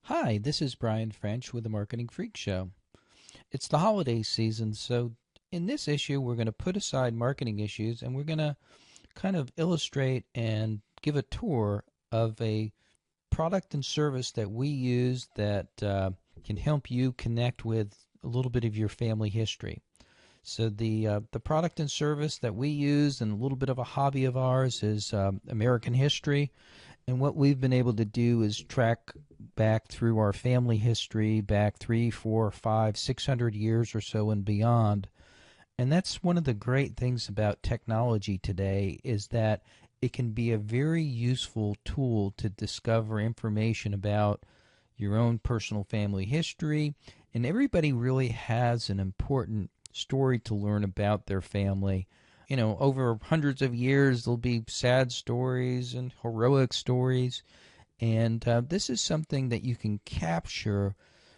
Hi, this is Brian French with the Marketing Freak Show. It's the holiday season, so in this issue, we're going to put aside marketing issues and we're going to kind of illustrate and give a tour of a product and service that we use that can help you connect with a little bit of your family history. So the product and service that we use and a little bit of a hobby of ours is American history. And what we've been able to do is track back through our family history, back 3, 4, 5, 600 years or so and beyond. And that's one of the great things about technology today is that it can be a very useful tool to discover information about your own personal family history. And everybody really has an important story to learn about their family. Over hundreds of years, there'll be sad stories and heroic stories. And this is something that you can capture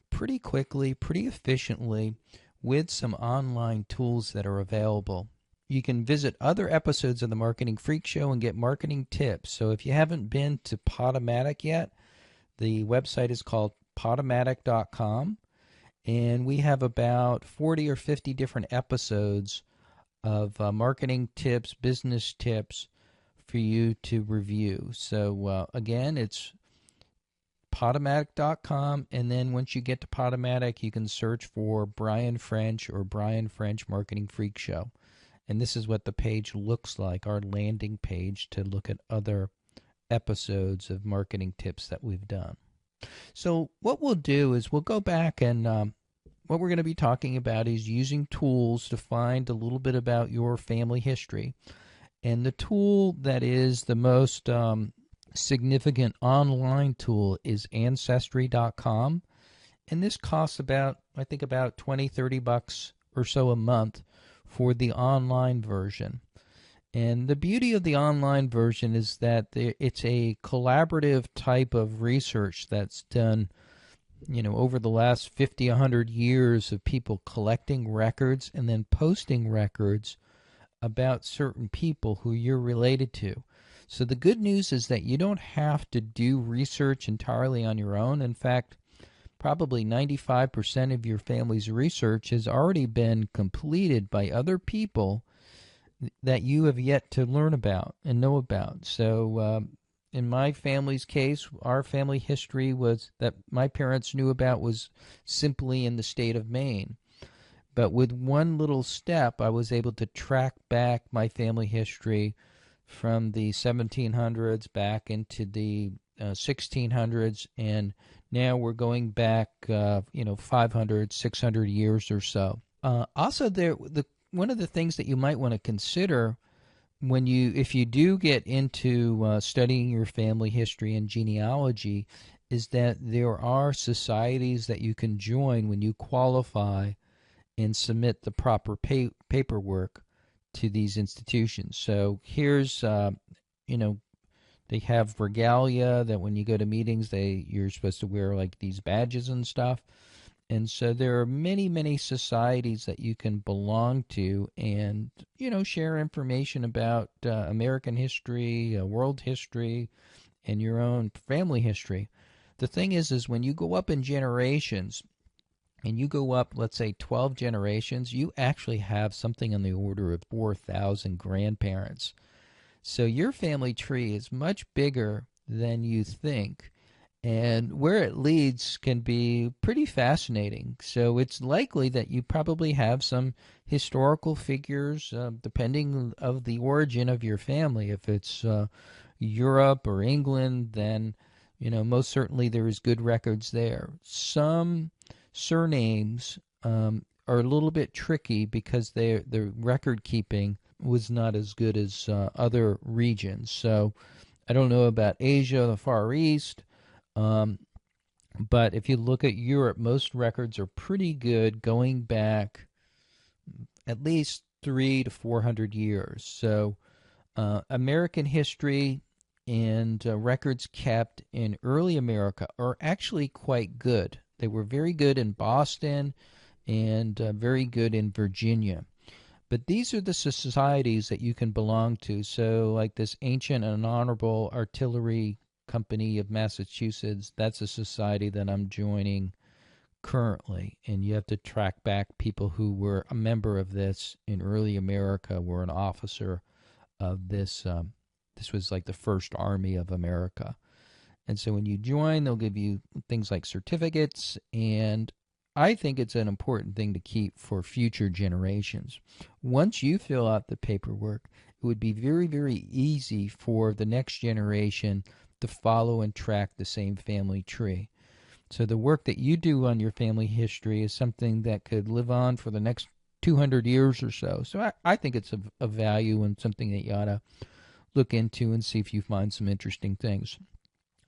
pretty quickly, pretty efficiently with some online tools that are available. You can visit other episodes of the Marketing Freak Show and get marketing tips. So if you haven't been to Podomatic yet, the website is called Podomatic.com. And we have about 40 or 50 different episodes of marketing tips, business tips for you to review. So again, it's Podomatic.com, and then once you get to Podomatic, you can search for Brian French or Brian French Marketing Freak Show. And this is what the page looks like, our landing page to look at other episodes of marketing tips that we've done. So what we'll do is we'll go back and what we're going to be talking about is using tools to find a little bit about your family history. And the tool that is the most significant online tool is Ancestry.com. And this costs about 20, $30 or so a month for the online version. And the beauty of the online version is that it's a collaborative type of research that's done, over the last 50, 100 years of people collecting records and then posting records about certain people who you're related to. So the good news is that you don't have to do research entirely on your own. In fact, probably 95% of your family's research has already been completed by other people that you have yet to learn about and know about. So in my family's case, our family history was that my parents knew about was simply in the state of Maine. But with one little step, I was able to track back my family history from the 1700s back into the 1600s, and now we're going back, 500, 600 years or so. Also, one of the things that you might want to consider if you do get into studying your family history and genealogy is that there are societies that you can join when you qualify and submit the proper paperwork to these institutions. So here's, they have regalia that when you go to meetings, you're supposed to wear like these badges and stuff. And so there are many, many societies that you can belong to and, share information about American history, world history, and your own family history. The thing is when you go up in generations, and you go up, let's say, 12 generations, you actually have something on the order of 4,000 grandparents. So your family tree is much bigger than you think. And where it leads can be pretty fascinating. So it's likely that you probably have some historical figures, depending of the origin of your family. If it's Europe or England, then most certainly there is good records there. Some surnames are a little bit tricky because the record keeping was not as good as other regions. So I don't know about Asia, the Far East. But if you look at Europe, most records are pretty good going back at least 300 to 400 years. So American history and records kept in early America are actually quite good. They were very good in Boston and very good in Virginia. But these are the societies that you can belong to. So like this Ancient and Honorable Artillery Company of Massachusetts, that's a society that I'm joining currently, and you have to track back people who were a member of this in early America, were an officer of this. This was like the first army of America. And so when you join, they'll give you things like certificates, and I think it's an important thing to keep for future generations. Once you fill out the paperwork, it would be very, very easy for the next generation to follow and track the same family tree. So the work that you do on your family history is something that could live on for the next 200 years or so. So I think it's of value and something that you ought to look into and see if you find some interesting things.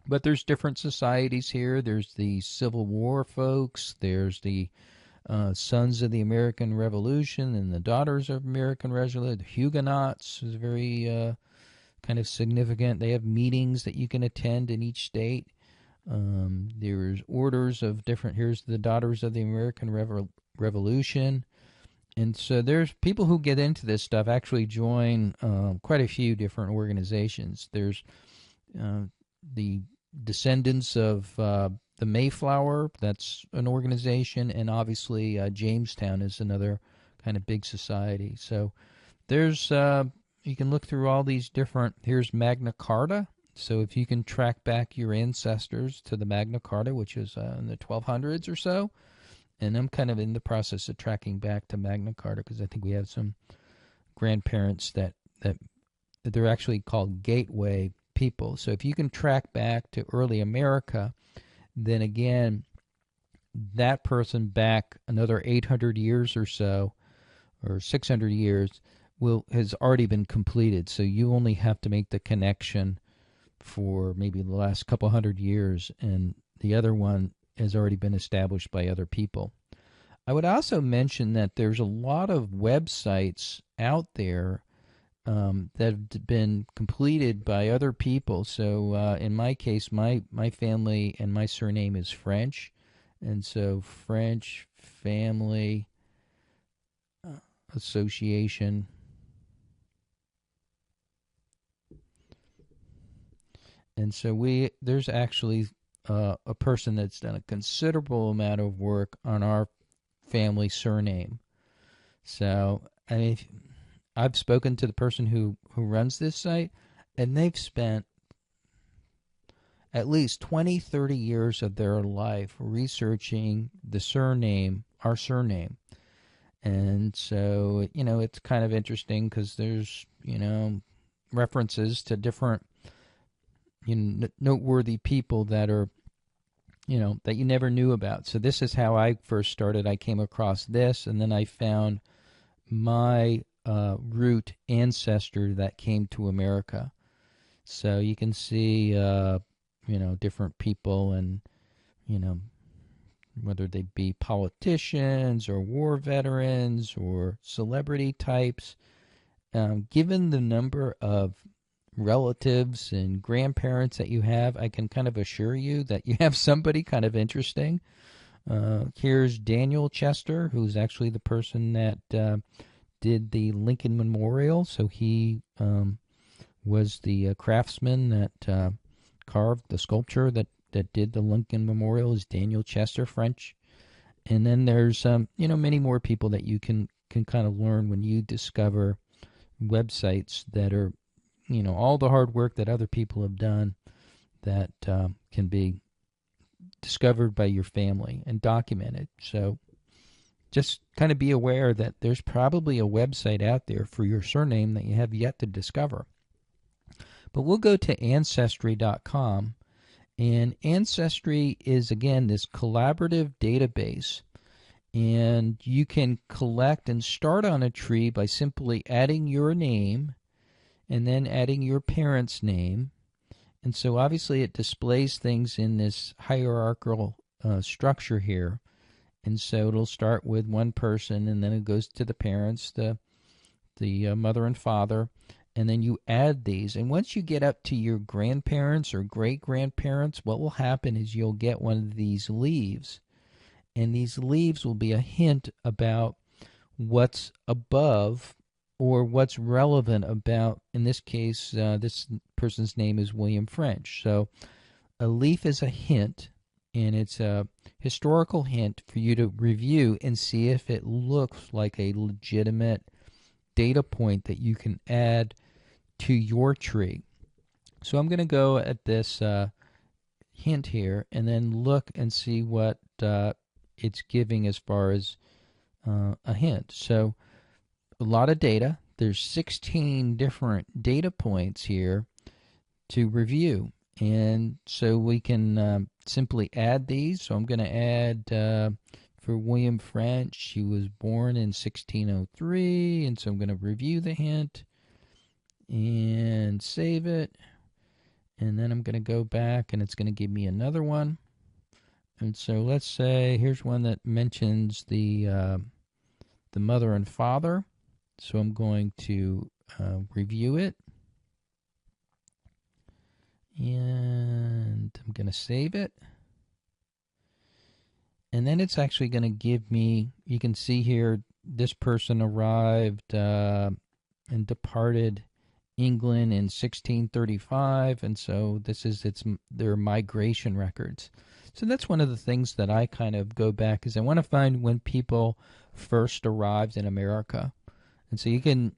But there's different societies here. There's the Civil War folks. There's the Sons of the American Revolution and the Daughters of American Revolution. The Huguenots is very kind of significant. They have meetings that you can attend in each state. There's orders of different. Here's the Daughters of the American Revolution. And so there's people who get into this stuff actually join quite a few different organizations. There's the Descendants of the Mayflower, that's an organization, and obviously Jamestown is another kind of big society. So there's, you can look through all these different, here's Magna Carta. So if you can track back your ancestors to the Magna Carta, which is in the 1200s or so, and I'm kind of in the process of tracking back to Magna Carta because I think we have some grandparents that they're actually called gateway people. So if you can track back to early America, then again, that person back another 800 years or so, or 600 years, has already been completed. So you only have to make the connection for maybe the last couple hundred years, and the other one has already been established by other people. I would also mention that there's a lot of websites out there that have been completed by other people. So in my case, my family and my surname is French, and so French Family Association. And so there's actually a person that's done a considerable amount of work on our family surname. So I mean, I've spoken to the person who runs this site, and they've spent at least 20, 30 years of their life researching the surname, our surname. And so, it's kind of interesting because there's, references to different, noteworthy people that are, that you never knew about. So this is how I first started. I came across this, and then I found my root ancestor that came to America. So you can see, different people, and, whether they be politicians or war veterans or celebrity types. Given the number of relatives and grandparents that you have, I can kind of assure you that you have somebody kind of interesting. Here's Daniel Chester, who's actually the person that did the Lincoln Memorial. So he was the craftsman that carved the sculpture that did the Lincoln Memorial, is Daniel Chester, French. And then there's many more people that you can kind of learn when you discover websites that are all the hard work that other people have done that can be discovered by your family and documented. So just kind of be aware that there's probably a website out there for your surname that you have yet to discover. But we'll go to Ancestry.com, and Ancestry is, again, this collaborative database, and you can collect and start on a tree by simply adding your name and then adding your parent's name. And so obviously it displays things in this hierarchical structure here. And so it'll start with one person, and then it goes to the parents, the mother and father, and then you add these. And once you get up to your grandparents or great-grandparents, what will happen is you'll get one of these leaves. And these leaves will be a hint about what's above or what's relevant about, in this case, this person's name is William French. So a leaf is a hint, and it's a historical hint for you to review and see if it looks like a legitimate data point that you can add to your tree. So I'm going to go at this hint here and then look and see what it's giving as far as a hint. So a lot of data. There's 16 different data points here to review. And so we can simply add these. So I'm going to add for William French, he was born in 1603, and so I'm going to review the hint and save it. And then I'm going to go back, and it's going to give me another one. And so let's say here's one that mentions the mother and father. So I'm going to review it. And I'm going to save it. And then it's actually going to give me, you can see here, this person arrived and departed England in 1635, and so this is their migration records. So that's one of the things that I kind of go back, is I want to find when people first arrived in America. And so you can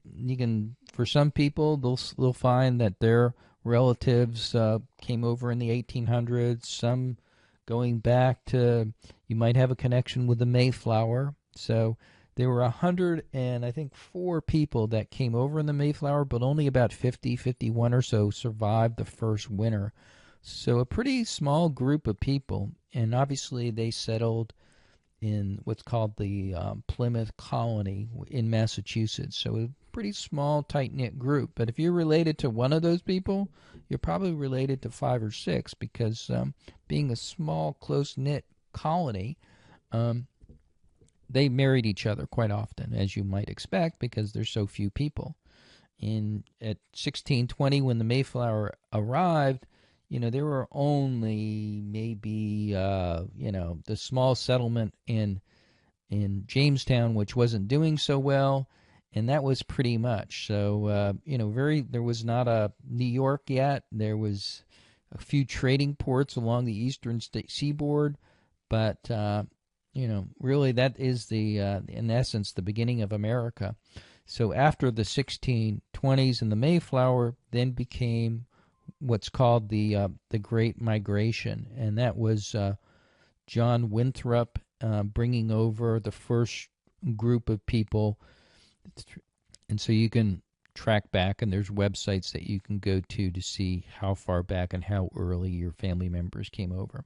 for some people they'll find that their relatives came over in the 1800s. Some going back to, you might have a connection with the Mayflower. So there were 104 people that came over in the Mayflower, but only about 51 or so survived the first winter. So a pretty small group of people, and obviously they settled in what's called the Plymouth Colony in Massachusetts. So a pretty small, tight-knit group. But if you're related to one of those people, you're probably related to 5 or 6, because being a small, close-knit colony, they married each other quite often, as you might expect, because there's so few people. At 1620, when the Mayflower arrived, there were only maybe, the small settlement in Jamestown, which wasn't doing so well, and that was pretty much. So, there was not a New York yet. There was a few trading ports along the eastern seaboard, but, really that is in essence, the beginning of America. So after the 1620s, and the Mayflower then became what's called the Great Migration, and that was John Winthrop bringing over the first group of people. And so you can track back, and there's websites that you can go to see how far back and how early your family members came over.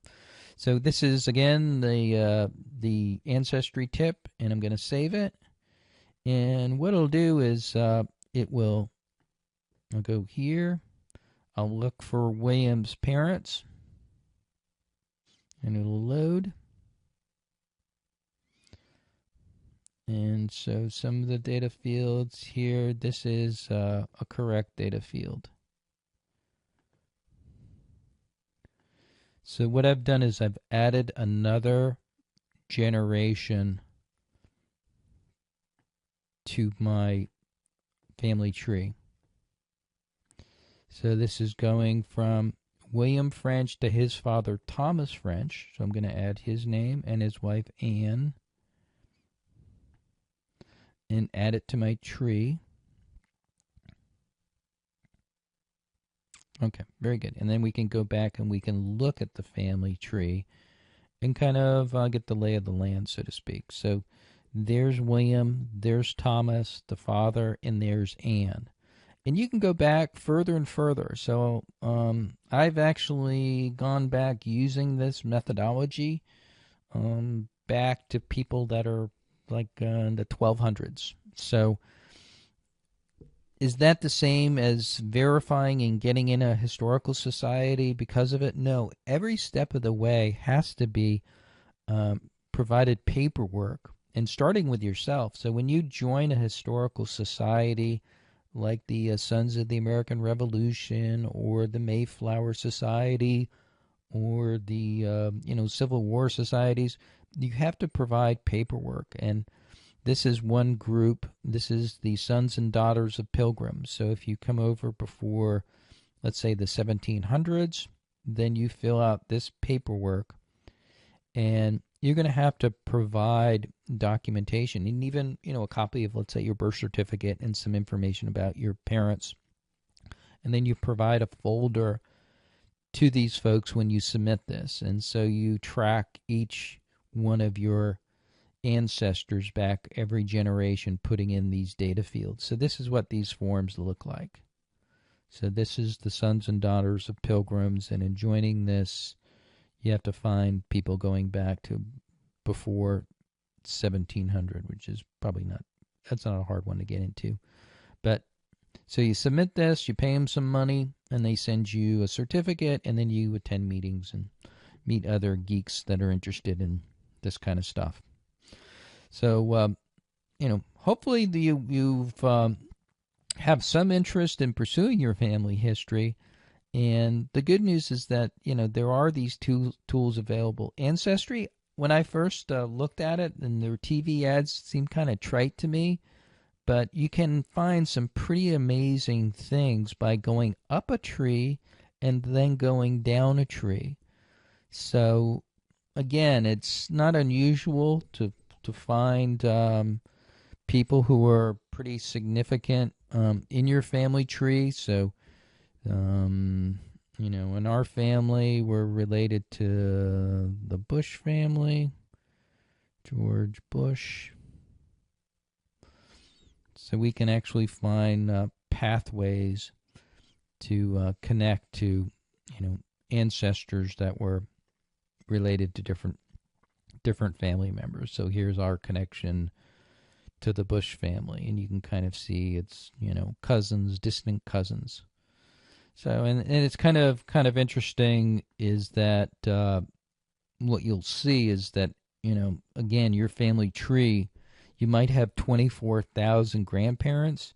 So this is, again, the Ancestry tip, and I'm going to save it. And what it'll do is I'll go here. I'll look for William's parents, and it'll load. And so some of the data fields here, this is a correct data field. So what I've done is I've added another generation to my family tree. So this is going from William French to his father, Thomas French. So I'm going to add his name and his wife, Anne, and add it to my tree. Okay, very good. And then we can go back and we can look at the family tree and kind of get the lay of the land, so to speak. So there's William, there's Thomas, the father, and there's Anne. And you can go back further and further. So I've actually gone back using this methodology back to people that are like in the 1200s. So is that the same as verifying and getting in a historical society because of it? No. Every step of the way has to be provided paperwork, and starting with yourself. So when you join a historical society like the Sons of the American Revolution or the Mayflower Society or the Civil War societies, you have to provide paperwork. And This is one group. This is the sons and daughters of pilgrims. So if you come over before, let's say, the 1700s, then you fill out this paperwork, and you're going to have to provide documentation, and even, a copy of, let's say, your birth certificate and some information about your parents. And then you provide a folder to these folks when you submit this. And so you track each one of your ancestors back every generation, putting in these data fields. So this is what these forms look like. So this is the sons and daughters of pilgrims, and in joining this, you have to find people going back to before 1700, which is probably that's not a hard one to get into. But so you submit this, you pay them some money, and they send you a certificate, and then you attend meetings and meet other geeks that are interested in this kind of stuff. So, hopefully you've have some interest in pursuing your family history. And the good news is that, there are these tools available. Ancestry, when I first looked at it, and their TV ads seemed kind of trite to me, but you can find some pretty amazing things by going up a tree and then going down a tree. So, again, it's not unusual to find people who are pretty significant in your family tree. So, in our family, we're related to the Bush family, George Bush. So we can actually find pathways to connect to, ancestors that were related to different family members. So here's our connection to the Bush family, and you can kind of see it's, cousins, distant cousins. So, and it's kind of interesting is that what you'll see is that, again, your family tree, you might have 24,000 grandparents,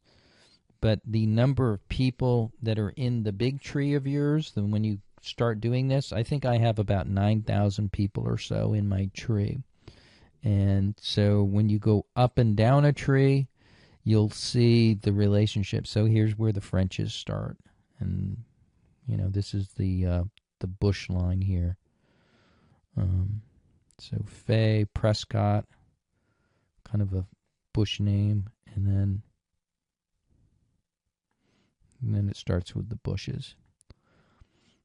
but the number of people that are in the big tree of yours, then when you start doing this, I think I have about 9,000 people or so in my tree. And so when you go up and down a tree, you'll see the relationship. So here's where the Frenches start. And, this is the Bush line here. So Fay, Prescott, kind of a Bush name, and then it starts with the Bushes.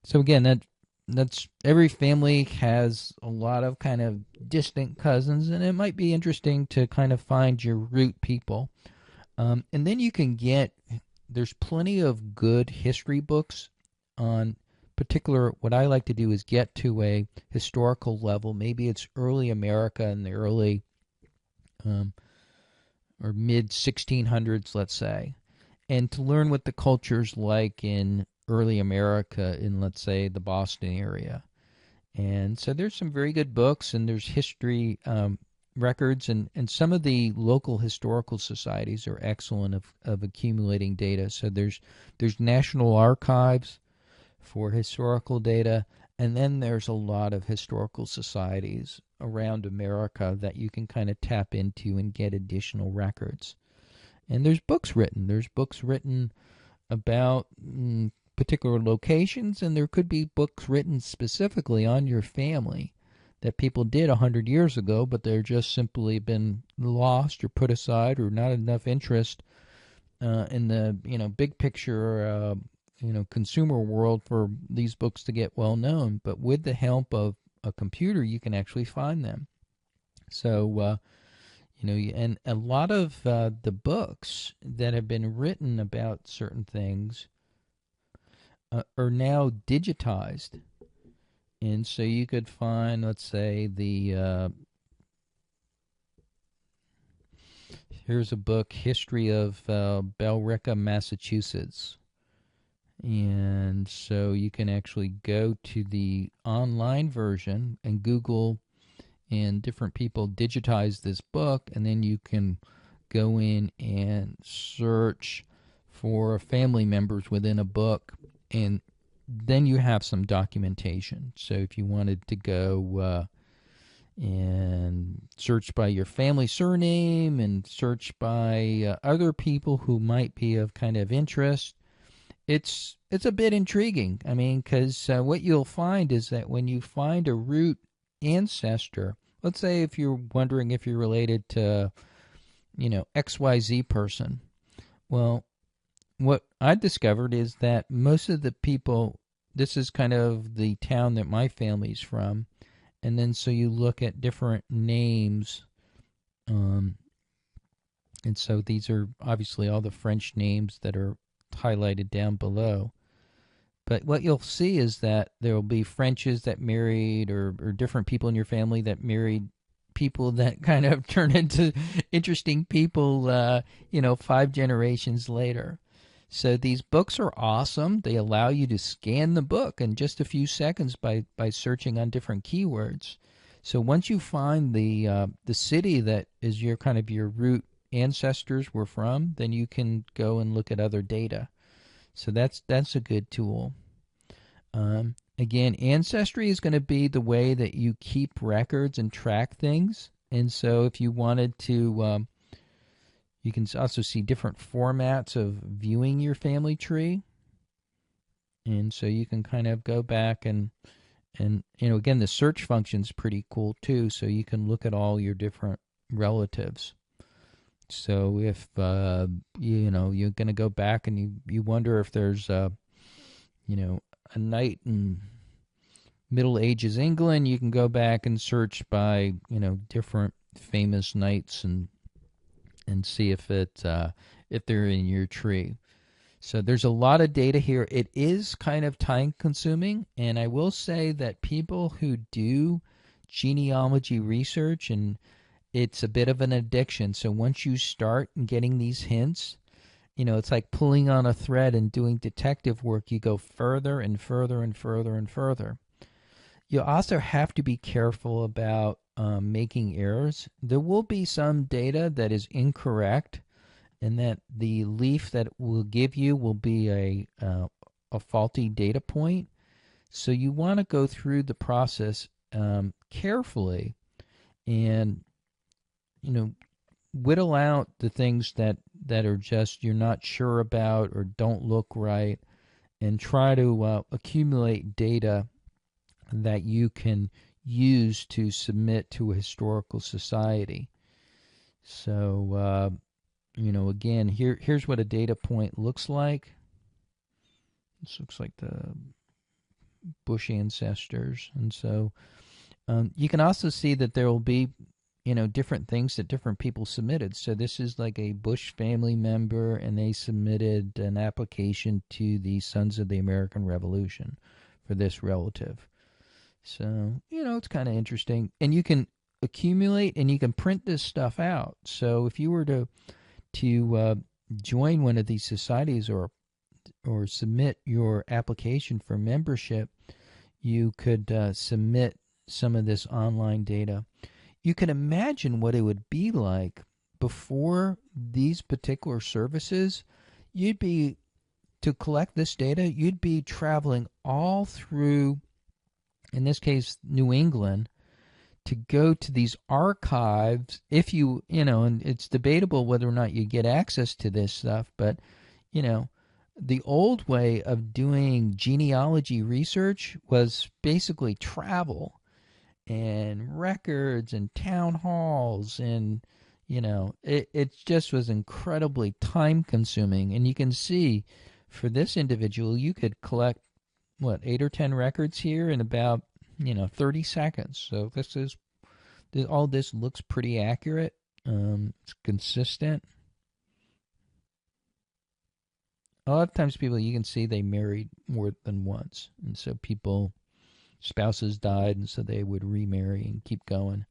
So again, that's every family has a lot of kind of distant cousins, and it might be interesting to kind of find your root people. And then you can there's plenty of good history books on particular. What I like to do is get to a historical level. Maybe it's early America in the early or mid 1600s, let's say, and to learn what the culture's like in early America in, let's say, the Boston area. And so there's some very good books, and there's history records, and some of the local historical societies are excellent of accumulating data. So there's national archives for historical data, and then there's a lot of historical societies around America that you can kind of tap into and get additional records. And there's books written. There's books written about particular locations, and there could be books written specifically on your family that people did 100 years ago, but they're just simply been lost or put aside, or not enough interest in the big picture consumer world for these books to get well known. But with the help of a computer, you can actually find them. So and a lot of the books that have been written about certain things are now digitized. And so you could find, let's say, here's a book, History of Billerica, Massachusetts. And so you can actually go to the online version and Google, and different people digitize this book, and then you can go in and search for family members within a book, and then you have some documentation. So if you wanted to go and search by your family surname and search by other people who might be of kind of interest. It's a bit intriguing. I mean, because what you'll find is that when you find a root ancestor, let's say if you're wondering if you're related to, XYZ person, well, what I discovered is that most of the people, this is kind of the town that my family's from, and then so you look at different names, and so these are obviously all the French names that are highlighted down below. But what you'll see is that there will be Frenches that married, or different people in your family that married people that kind of turn into interesting people, 5 generations later. So these books are awesome. They allow you to scan the book in just a few seconds by searching on different keywords. So once you find the city that is your kind of your root ancestors were from, then you can go and look at other data. So that's a good tool. Again, Ancestry is going to be the way that you keep records and track things. And so if you wanted to, you can also see different formats of viewing your family tree. And so you can kind of go back and again, the search function's pretty cool too. So you can look at all your different relatives. So if, you're going to go back and you wonder if there's, a knight in Middle Ages England, you can go back and search by, different famous knights and see if they're in your tree. So there's a lot of data here. It is kind of time consuming, and I will say that people who do genealogy research, and it's a bit of an addiction. So once you start getting these hints, it's like pulling on a thread and doing detective work. You go further and further and further and further. You also have to be careful about making errors. There will be some data that is incorrect, and that the leaf that will give you will be a faulty data point. So you want to go through the process carefully, and whittle out the things that are just you're not sure about or don't look right, and try to accumulate data that you can use to submit to a historical society. So, again, here's what a data point looks like. This looks like the Bush ancestors. And so you can also see that there will be, different things that different people submitted. So this is like a Bush family member, and they submitted an application to the Sons of the American Revolution for this relative. So, it's kind of interesting. And you can accumulate and you can print this stuff out. So if you were to join one of these societies or submit your application for membership, you could submit some of this online data. You can imagine what it would be like before these particular services. To collect this data, you'd be traveling all through, in this case, New England, to go to these archives. If and it's debatable whether or not you get access to this stuff, but, the old way of doing genealogy research was basically travel and records and town halls, and, it just was incredibly time consuming. And you can see for this individual, you could collect 8 or 10 records here in about 30 seconds. So all this looks pretty accurate. It's consistent. A lot of times people, you can see they married more than once, and so spouses died, and so they would remarry and keep going.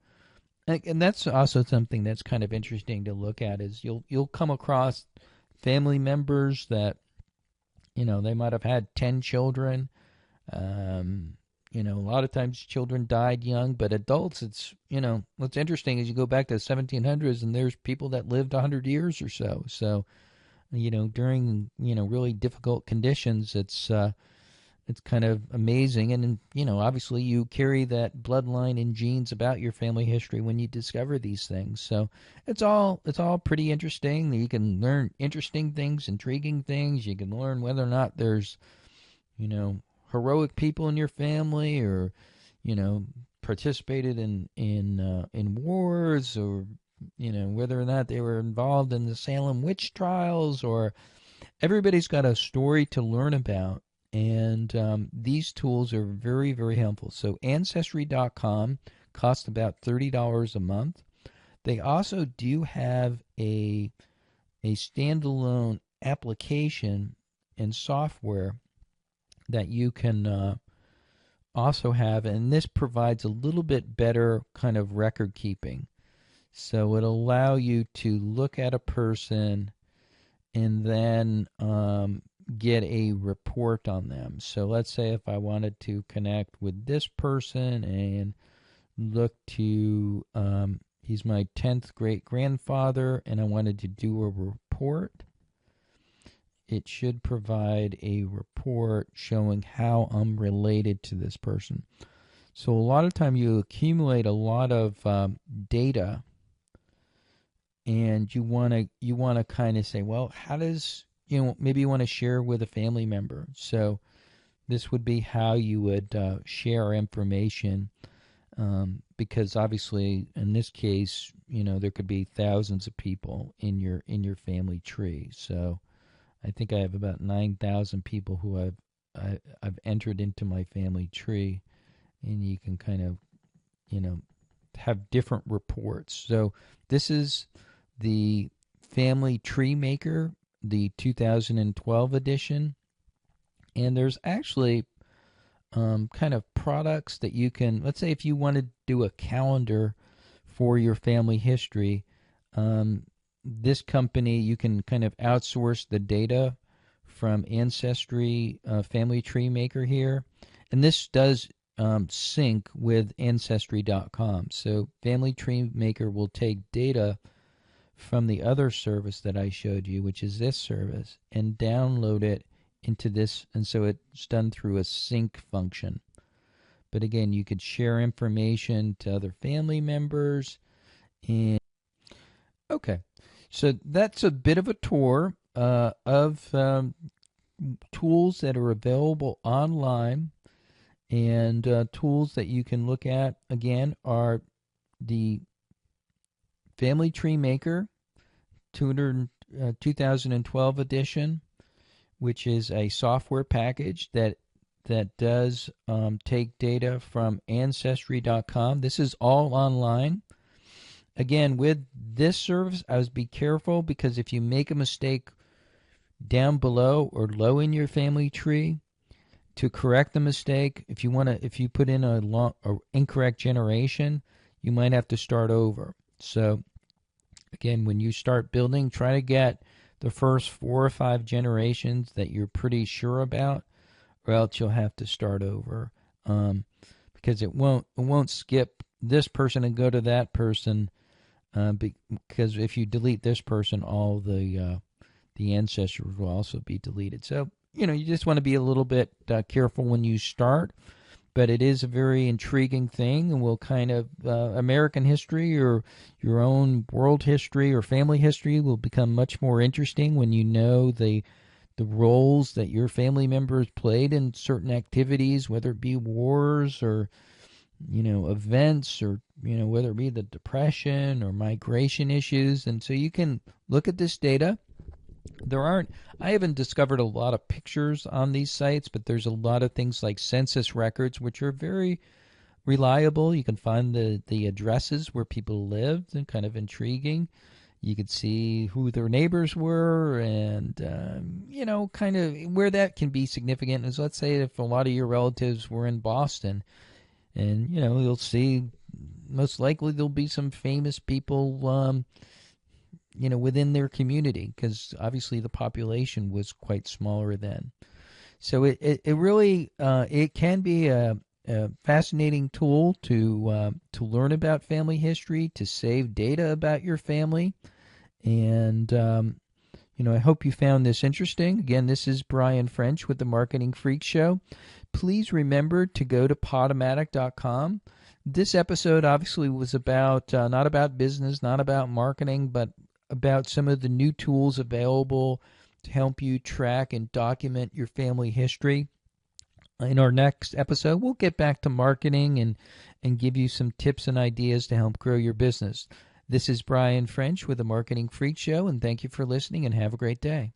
And that's also something that's kind of interesting to look at, is you'll come across family members that they might have had 10 children. A lot of times children died young, but adults, it's, what's interesting is you go back to the 1700s and there's people that lived 100 years or so. So, during, really difficult conditions, it's, It's kind of amazing, and obviously you carry that bloodline and genes about your family history when you discover these things. So it's all pretty interesting. You can learn interesting things, intriguing things. You can learn whether or not there's you know heroic people in your family, or you know participated in wars, or whether or not they were involved in the Salem witch trials, or everybody's got a story to learn about. And these tools are very, very helpful. So Ancestry.com costs about $30 a month. They also do have a standalone application and software that you can also have, and this provides a little bit better kind of record keeping. So it'll allow you to look at a person and then get a report on them. So let's say if I wanted to connect with this person and look to, he's my 10th great grandfather, and I wanted to do a report, it should provide a report showing how I'm related to this person. So a lot of time you accumulate a lot of data, and you want to kind of say, well, how does maybe you want to share with a family member. So this would be how you would share information, because obviously in this case, there could be thousands of people in your family tree. So I think I have about 9,000 people who I've entered into my family tree, and you can kind of have different reports. So this is the Family Tree Maker, the 2012 edition, and there's actually kind of products that you can, let's say if you want to do a calendar for your family history, this company, you can kind of outsource the data from Ancestry Family Tree Maker here, and this does sync with Ancestry.com. So Family Tree Maker will take data from the other service that I showed you, which is this service, and download it into this, and so it's done through a sync function. But again, you could share information to other family members. And okay, so that's a bit of a tour of tools that are available online, and tools that you can look at again are the Family Tree Maker 2012 edition, which is a software package that does take data from Ancestry.com. This is all online. Again, with this service, I would be careful, because if you make a mistake down below or low in your family tree, to correct the mistake, if you put in a incorrect generation, you might have to start over. So again, when you start building, try to get the first 4 or 5 generations that you're pretty sure about, or else you'll have to start over, because it won't skip this person and go to that person, because if you delete this person, all the ancestors will also be deleted. So you just want to be a little bit careful when you start. But it is a very intriguing thing, and will kind of American history or your own world history or family history will become much more interesting when you know the roles that your family members played in certain activities, whether it be wars or events, or whether it be the Depression or migration issues. And so you can look at this data. I haven't discovered a lot of pictures on these sites, but there's a lot of things like census records, which are very reliable. You can find the addresses where people lived, and kind of intriguing. You could see who their neighbors were, and kind of where that can be significant is, let's say if a lot of your relatives were in Boston, and you'll see most likely there'll be some famous people within their community, because obviously the population was quite smaller then. So it really it can be a fascinating tool to learn about family history, to save data about your family, and I hope you found this interesting. Again, this is Brian French with the Marketing Freak Show. Please remember to go to Podomatic.com. This episode obviously was about not about business, not about marketing, but about some of the new tools available to help you track and document your family history. In our next episode, we'll get back to marketing and give you some tips and ideas to help grow your business. This is Brian French with the Marketing Freak Show, and thank you for listening, and have a great day.